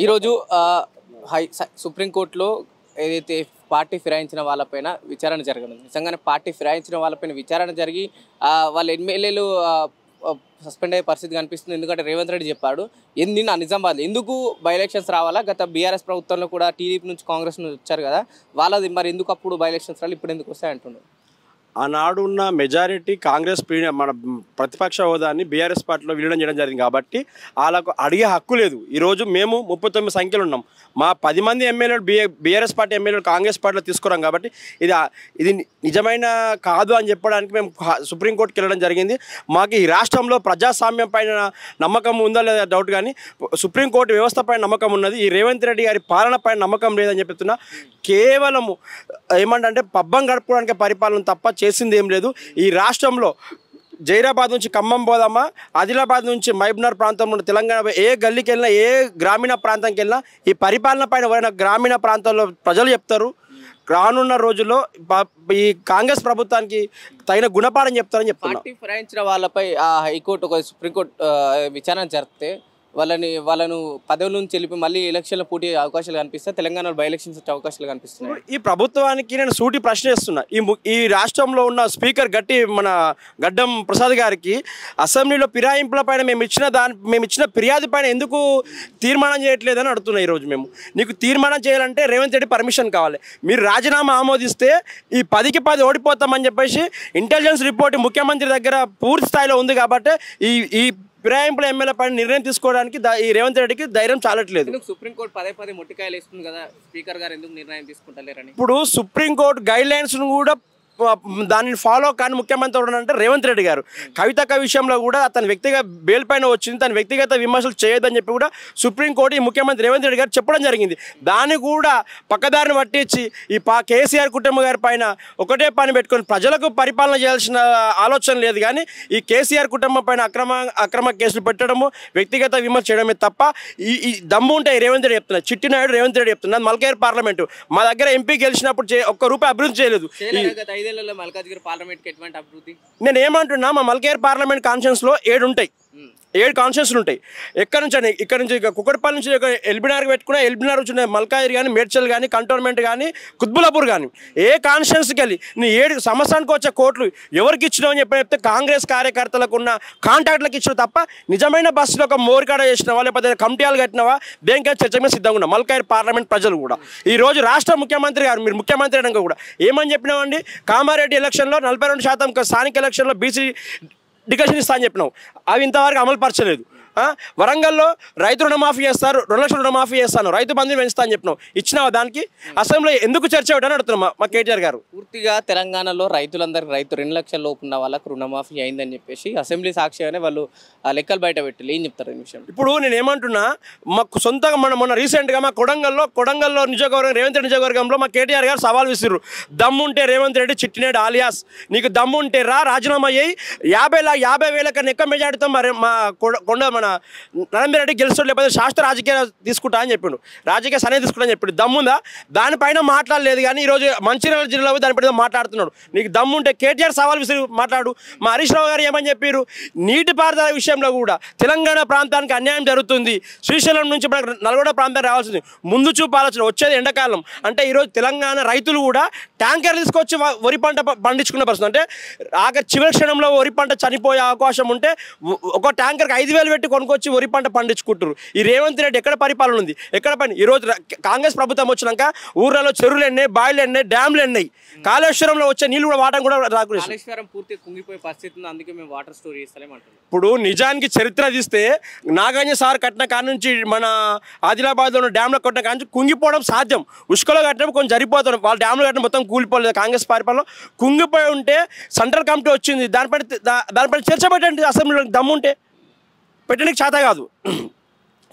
ఈరోజు సుప్రీంకోర్టులో ఏదైతే పార్టీ ఫిరాయించిన వాళ్ళపైన విచారణ జరగనుంది. నిజంగానే పార్టీ ఫిరాయించిన వాళ్ళపైన విచారణ జరిగి వాళ్ళ ఎమ్మెల్యేలు సస్పెండ్ అయ్యే పరిస్థితి కనిపిస్తుంది. ఎందుకంటే రేవంత్ రెడ్డి చెప్పాడు నిన్న నిజామాబాద్ ఎందుకు బై ఎలక్షన్స్ రావాలా, గత బీఆర్ఎస్ ప్రభుత్వంలో కూడా టీడీపీ నుంచి కాంగ్రెస్ నుంచి వచ్చారు కదా, వాళ్ళది మరి ఎందుకు అప్పుడు బై ఎలక్షన్స్ రావాలి, ఇప్పుడు ఎందుకు వస్తాయి అంటున్నారు. ఆనాడు ఉన్న మెజారిటీ కాంగ్రెస్ మన ప్రతిపక్ష హోదాన్ని బీఆర్ఎస్ పార్టీలో విలీనం చేయడం జరిగింది కాబట్టి వాళ్ళకు అడిగే హక్కు లేదు. ఈరోజు మేము 39 సంఖ్యలు ఉన్నాం. మా 10 మంది ఎమ్మెల్యేలు బీఆర్ఎస్ పార్టీ ఎమ్మెల్యేలు కాంగ్రెస్ పార్టీలో తీసుకురాం కాబట్టి ఇది నిజమైన కాదు అని చెప్పడానికి మేము సుప్రీంకోర్టుకి వెళ్ళడం జరిగింది. మాకు ఈ రాష్ట్రంలో ప్రజాస్వామ్యం పైన నమ్మకం ఉందా లేదా డౌట్, కానీ సుప్రీంకోర్టు వ్యవస్థ పైన నమ్మకం ఉన్నది. ఈ రేవంత్ రెడ్డి గారి పాలన పైన నమ్మకం లేదని చెప్తున్నా. కేవలము ఏమంటే పబ్బం గడుపుకోవడానికి పరిపాలన తప్ప చేసింది ఏం లేదు. ఈ రాష్ట్రంలో జైరాబాద్ నుంచి ఖమ్మం పోదామా, ఆదిలాబాద్ నుంచి మహబూబ్నగర్ ప్రాంతంలో ఉన్న తెలంగాణ ఏ గల్లీకి వెళ్ళినా, ఏ గ్రామీణ ప్రాంతానికి వెళ్ళినా ఈ పరిపాలన పైన ఎవరైనా గ్రామీణ ప్రాంతాల్లో ప్రజలు చెప్తారు. రానున్న రోజుల్లో ఈ కాంగ్రెస్ ప్రభుత్వానికి తగిన గుణపాఠం చెప్తారని చెప్తున్నారు. పార్టీ ఫిరాయించిన వాళ్ళపై హైకోర్టు సుప్రీంకోర్టు విచారణ జరిపితే వాళ్ళను పదవుల నుంచి వెళ్ళి మళ్ళీ ఎలక్షన్లో పోటీ అవకాశాలు కనిపిస్తాయి. తెలంగాణలో బై ఎలక్షన్స్ వచ్చే అవకాశాలు కనిపిస్తున్నాయి. ఈ ప్రభుత్వానికి నేను సూటి ప్రశ్న ఇస్తున్నా. ఈ రాష్ట్రంలో ఉన్న స్పీకర్ మన గడ్డం ప్రసాద్ గారికి అసెంబ్లీలో ఫిరాయింపుల పైన మేము ఇచ్చిన ఫిర్యాదు పైన ఎందుకు తీర్మానం చేయట్లేదని అడుగుతున్నాం. ఈరోజు మేము నీకు తీర్మానం చేయాలంటే రేవంత్ రెడ్డి పర్మిషన్ కావాలి. మీరు రాజీనామా ఆమోదిస్తే ఈ 10కి 10 ఓడిపోతామని చెప్పేసి ఇంటెలిజెన్స్ రిపోర్ట్ ముఖ్యమంత్రి దగ్గర పూర్తి స్థాయిలో ఉంది కాబట్టి ఈ ఫిరాయింపుల ఎమ్మెల్యే పైన నిర్ణయం తీసుకోవడానికి ఈ రేవంత్ రెడ్డికి ధైర్యం చాలట్లేదు. సుప్రీంకోర్టు పదే మొట్టికాయలు వేస్తుంది కదా, స్పీకర్ గారు ఎందుకు నిర్ణయం తీసుకుంటలేరని. ఇప్పుడు సుప్రీంకోర్టు గైడ్ లైన్స్ కూడా దానిని ఫాలో కానీ ముఖ్యమంత్రి అంటే రేవంత్ రెడ్డి గారు. కవితక్క విషయంలో కూడా తన వ్యక్తిగత బెయిల్ పైన వచ్చింది, తన వ్యక్తిగత విమర్శలు చేయొద్దని చెప్పి కూడా సుప్రీంకోర్టు ఈ ముఖ్యమంత్రి రేవంత్ రెడ్డి గారు చెప్పడం జరిగింది. దాన్ని కూడా పక్కదారిని పట్టించి ఈ కేసీఆర్ కుటుంబం గారి పైన ఒకటే పని పెట్టుకొని ప్రజలకు పరిపాలన చేయాల్సిన ఆలోచన లేదు. కానీ ఈ కేసీఆర్ కుటుంబం పైన అక్రమ కేసులు పెట్టడము, వ్యక్తిగత విమర్శ చేయడమే తప్ప ఈ దమ్ము ఉంటే రేవంత్ రెడ్డి చెప్తున్నారు. చిట్టినాయుడు రేవంత్ రెడ్డి చెప్తున్నారు. మల్కేర్ పార్లమెంటు మా దగ్గర ఎంపీ గెలిచినప్పుడు ఒక్క రూపాయి అభివృద్ధి చేయలేదు. నేను ఏమంటున్నా, మా మల్కేర్ పార్లమెంట్ కాన్ఫరెన్స్ లో 7 ఉంటాయి, 7 కాన్స్టిట్యూన్సీలు ఉంటాయి. ఇక్కడ నుంచి కుక్కడపల్లి నుంచి ఎల్బీనగర్ పెట్టుకున్నా, ఎల్బీనగర్ నుంచి మల్కాజిగిరి కానీ, మేడ్చల్ కానీ, కంటోన్మెంట్ కానీ, కుత్బులాపూర్ కానీ ఏ కాన్స్టిట్యూన్సీకి వెళ్ళి నీ 7 సంవత్సరానికి వచ్చే కోట్లు ఎవరికి ఇచ్చినావు అని చెప్తే కాంగ్రెస్ కార్యకర్తలకు ఉన్న కాంటాక్ట్లకు ఇచ్చిన తప్ప నిజమైన బస్సులో ఒక మోరికాడ చేసినవా లేకపోతే కమిటీలు కట్టినవా దేనికైనా చర్చ మీద సిద్ధంగా ఉన్నా. మల్కాజిగిరి పార్లమెంట్ ప్రజలు కూడా ఈరోజు రాష్ట్ర ముఖ్యమంత్రి గారు, మీరు ముఖ్యమంత్రి అయినాక కూడా ఏమని చెప్పినామండి, కామారెడ్డి ఎలక్షన్లో 42% స్థానిక ఎలక్షన్లో బీసీ డికషన్ ఇస్తా అని చెప్పినావు. అవి ఇంతవరకు అమలు పరచలేదు. వరంగల్లో రైతు రుణమాఫీ చేస్తారు, 2 లక్షల రుణమాఫీ చేస్తాను, రైతు బంధువులు పెంచుతా అని చెప్పినావు. ఇచ్చినావా? దానికి అసెంబ్లీ ఎందుకు చర్చ ఇవ్వడానికి అడుగుతున్నాం మా కేటీఆర్ గారు. పూర్తిగా తెలంగాణలో రైతులందరికీ 2 లక్షల లోపు ఉన్న వాళ్ళకు రుణమాఫీ అయిందని చెప్పేసి అసెంబ్లీ సాక్షిగానే వాళ్ళు లెక్కలు బయట పెట్టి ఏం చెప్తారు ఈ విషయం. ఇప్పుడు నేను ఏమంటున్నా, మాకు సొంతంగా మొన్న రీసెంట్గా మా కొడంగల్లో నియోజకవర్గం, రేవంత్ రెడ్డి నియోజకవర్గంలో మా కేటీఆర్ గారు సవాల్ విసిర్రు. దమ్ముంటే రేవంత్ రెడ్డి చిట్టినేడు ఆలియాస్ నీకు దమ్ముంటే రాజీనామా అయ్యి 50,000 కన్నా ఎక్కువ మెజార్టీతో మా మన నరేంద్ర గెలుస్తాడు, లేకపోతే శాస్త్ర రాజకీయ తీసుకుంటా అని చెప్పిండు, రాజకీయ సనే తీసుకుంటా అని చెప్పిండు. దమ్ముందా? దానిపైన మాట్లాడలేదు. కానీ ఈరోజు మంచిర్యాల జిల్లాలో దానిపైన మాట్లాడుతున్నాడు. నీకు దమ్ముంటే కేటీఆర్ సవాల్ విసిరి మాట్లాడు. మా హరీష్ రావు గారు ఏమని చెప్పారు, నీటిపారుదల విషయంలో కూడా తెలంగాణ ప్రాంతానికి అన్యాయం జరుగుతుంది, శ్రీశైలం నుంచి నల్గొండ ప్రాంతానికి రావాల్సింది ముందు చూపు ఆలోచన. వచ్చేది ఎండాకాలం అంటే ఈరోజు తెలంగాణ రైతులు కూడా ట్యాంకర్ తీసుకొచ్చి వరి పంట పండించుకునే పరిస్థితి. అంటే చివరి క్షణంలో వరి పంట చనిపోయే అవకాశం ఉంటే ఒక ట్యాంకర్కి 5,000 పెట్టి కొనుక్కొచ్చి వరి పంట పండించుకుంటారు. ఈ రేవంత్ రెడ్డి ఎక్కడ పరిపాలన ఉంది, ఎక్కడ పని? ఈరోజు కాంగ్రెస్ ప్రభుత్వం వచ్చినాక ఊర్లలో చెరువులు ఎన్నాయి, బాయిలు ఎన్నాయి, డ్యామ్లు ఎన్నాయి, కాళేశ్వరంలో వచ్చే నీళ్ళు కూడా వాటం కూడా కాళేశ్వరం పూర్తి కుంగిపోయే పరిస్థితి ఉంది. అందుకే మేము వాటర్ స్టోర్ చేస్తామంటున్నాం. ఇప్పుడు నిజానికి చరిత్ర తీస్తే నాగార్జున సార్ కట్టిన కాడ నుంచి మన ఆదిలాబాద్లో ఉన్న డ్యామ్లో కట్టిన కాడ నుంచి కుంగిపోవడం సాధ్యం. ఉష్కలో కట్టినప్పుడు కొంచెం జరిపోతాం, వాళ్ళ డ్యామ్లో కట్టిన మొత్తం కూలిపోలేదు. కాంగ్రెస్ పరిపాలనలో కుంగిపోయి ఉంటే సెంట్రల్ కమిటీ వచ్చింది, దానిపైన చర్చ పెట్టండి. అసెంబ్లీలో దమ్ముంటే పెట్టడానికి చేత కాదు.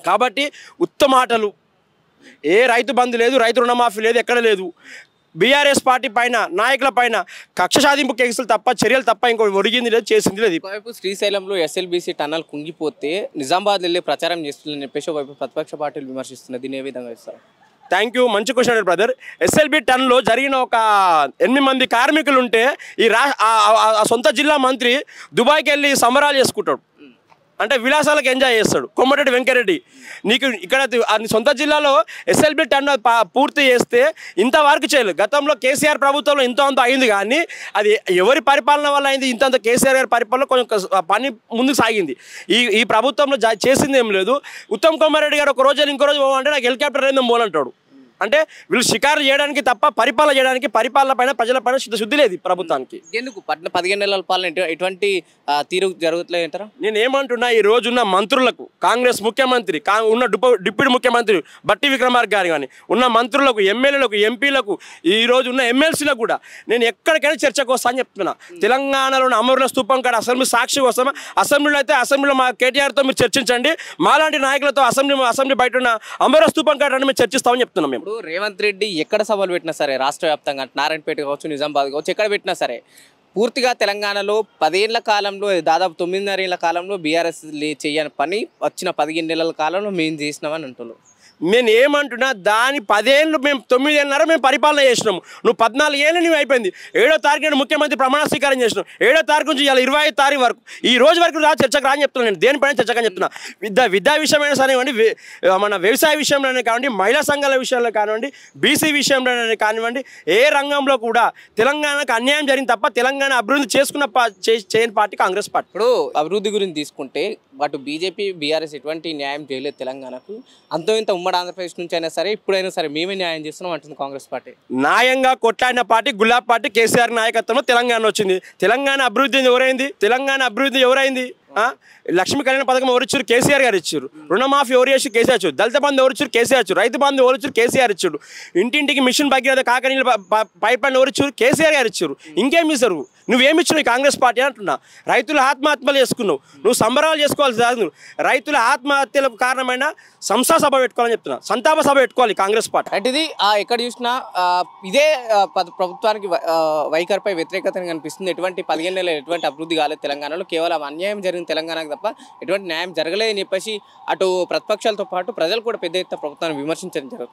కాబట్టి ఉత్తమ మాటలు, ఏ రైతు బంధు లేదు, రైతు రుణమాఫీ లేదు, ఎక్కడ లేదు. బీఆర్ఎస్ పార్టీ పైన, నాయకుల పైన కక్ష సాధింపు కేసులు తప్ప, చర్యలు తప్ప ఇంకో ఒరిగింది లేదు, చేసింది లేదు. ఒకవైపు శ్రీశైలంలో ఎస్ఎల్బీసీ టన్నల్ కుంగిపోతే నిజామాబాద్ వెళ్ళి ప్రచారం చేస్తుందని చెప్పేసి ఒకవైపు ప్రతిపక్ష పార్టీలు విమర్శిస్తున్నారు. దీన్ని ఏ విధంగా ఇస్తారు? థ్యాంక్ యూ, మంచి క్వశ్చన్ బ్రదర్. ఎస్ఎల్బీ టన్లో జరిగిన ఒక 8 మంది కార్మికులు ఉంటే ఈ సొంత జిల్లా మంత్రి దుబాయ్కి వెళ్ళి సంబరాలు చేసుకుంటాడు. అంటే విలాసాలకు ఎంజాయ్ చేస్తాడు కోమటిరెడ్డి వెంకరెడ్డి. నీకు ఇక్కడ సొంత జిల్లాలో ఎస్ఎల్బి టర్న్ పూర్తి చేస్తే ఇంతవరకు చేయలేదు. గతంలో కేసీఆర్ ప్రభుత్వంలో ఇంత అంత అయింది, కానీ అది ఎవరి పరిపాలన వల్ల అయింది? ఇంత కేసీఆర్ గారి పరిపాలన కొంచెం పని ముందుకు సాగింది. ఈ ప్రభుత్వంలో చేసింది ఏం లేదు. ఉత్తమ్ కుమార్ రెడ్డి గారు ఒక రోజు ఇంకో రోజు పోవాలంటే నాకు హెలికాప్టర్ అయిందో పోలంటాడు. అంటే వీళ్ళు షికారు చేయడానికి తప్ప పరిపాలన చేయడానికి, పరిపాలన పైన ప్రజల పైన శుద్ధి లేదు ప్రభుత్వానికి. ఎందుకు 15 నెలల పాలన ఎటువంటి తీరు జరుగుతలేదు అంటారా? నేను ఏమంటున్నా, ఈ రోజున్న మంత్రులకు, కాంగ్రెస్ ముఖ్యమంత్రి ఉన్న డిప్యూటీ ముఖ్యమంత్రి బట్టి విక్రమార్క గారు కానీ ఉన్న మంత్రులకు, ఎమ్మెల్యేలకు, ఎంపీలకు, ఈ రోజు ఉన్న ఎమ్మెల్సీలకు కూడా నేను ఎక్కడికైనా చర్చకు వస్తా అని చెప్తున్నా. తెలంగాణలోని అమరుల స్తూపం కాడ అసెంబ్లీ సాక్షి వస్తామా? అసెంబ్లీలో అయితే అసెంబ్లీలో మా కేటీఆర్తో మీరు చర్చించండి, మాలాంటి నాయకులతో అసెంబ్లీ బయట ఉన్న అమరుల స్తూపం కాడ మేము చర్చిస్తామని చెప్తున్నాం. మేము రేవంత్ రెడ్డి ఎక్కడ సభలు పెట్టినా సరే, రాష్ట్ర వ్యాప్తంగా నారాయణపేట కావచ్చు, నిజామాబాద్ కావచ్చు, ఎక్కడ పెట్టినా సరే పూర్తిగా తెలంగాణలో 10 ఏళ్ల కాలంలో, దాదాపు 9.5 ఏళ్ల కాలంలో బీఆర్ఎస్ చేయని పని వచ్చిన 15 నెలల కాలంలో మేము చేసినామని అంటున్నాం. నేను ఏమంటున్నా, దాని 10 ఏళ్ళు మేము 9 ఏళ్ళన్నర మేము పరిపాలన చేసినాము. నువ్వు 14 ఏళ్ళు నువ్వు అయిపోయింది. 7వ తారీఖు ముఖ్యమంత్రి ప్రమాణ స్వీకారం చేసినావు. 7వ తారీఖు నుంచి ఇలా 25వ తారీఖు వరకు ఈ రోజు వరకు చర్చకు రాని చెప్తున్నాను. నేను దేనిపైన చర్చగా చెప్తున్నా. విద్యా విషయమైనా సరేవండి, మన వ్యవసాయ విషయంలోనే కానివ్వండి, మహిళా సంఘాల విషయంలో కానివ్వండి, బీసీ విషయంలోనే కానివ్వండి, ఏ రంగంలో కూడా తెలంగాణకు అన్యాయం జరిగింది తప్ప తెలంగాణ అభివృద్ధి చేయని పార్టీ కాంగ్రెస్ పార్టీ. ఇప్పుడు అభివృద్ధి గురించి తీసుకుంటే అటు బీజేపీ, బీఆర్ఎస్ ఎటువంటి న్యాయం చేయలేదు తెలంగాణకు. అంతో ఇంత ఉమ్మడి ఆంధ్రప్రదేశ్ నుంచి అయినా సరే, ఇప్పుడైనా సరే మేమే న్యాయం చేస్తున్నాం అంటుంది కాంగ్రెస్ పార్టీ. న్యాయంగా కొట్లాడిన పార్టీ గులాబ్ పార్టీ, కేసీఆర్ నాయకత్వంలో తెలంగాణ వచ్చింది. తెలంగాణ అభివృద్ధి ఎవరైంది? లక్ష్మీ కళ్యాణ పథకం ఎవరు ఇచ్చారు? కేసీఆర్ గారు ఇచ్చారు. రుణమాఫీ ఎవరు చేసి? కేసీఆర్ ఇచ్చారు. దళిత బంధు ఎవరు ఇచ్చారు? కేసీఆర్ ఇచ్చారు. రైతు బంధు ఎవరు ఇచ్చారు? కేసీఆర్ ఇచ్చాడు. ఇంటింటికి మిషన్ భగీరథ కాకనీళ్ళ పైప్ లైన్ ఎవరు ఇచ్చారు? కేసీఆర్ గారు ఇచ్చారు. ఇంకేమి ఇస్తారు? నువ్వేమి ఇచ్చినావు కాంగ్రెస్ పార్టీ అంటున్నా? రైతులు ఆత్మహత్యలు చేసుకున్నావు, నువ్వు సంబరాలు చేసుకోవాల్సి రాదు. రైతుల ఆత్మహత్యలకు కారణమైన సంస్థా సభ పెట్టుకోవాలని చెప్తున్నా. సంతాప సభ పెట్టుకోవాలి కాంగ్రెస్ పార్టీ. అంటే ఇది ఎక్కడ చూసినా ఇదే ప్రభుత్వానికి వైఖరిపై వ్యతిరేకత కనిపిస్తుంది. ఎటువంటి 15 నెలలు ఎటువంటి అభివృద్ధి కాలేదు తెలంగాణలో, కేవలం అన్యాయం జరిగింది తెలంగాణకు తప్ప ఎటువంటి న్యాయం జరగలేదని చెప్పేసి అటు ప్రతిపక్షాలతో పాటు ప్రజలు కూడా పెద్ద ఎత్తున ప్రభుత్వాన్ని విమర్శించడం జరుగుతుంది.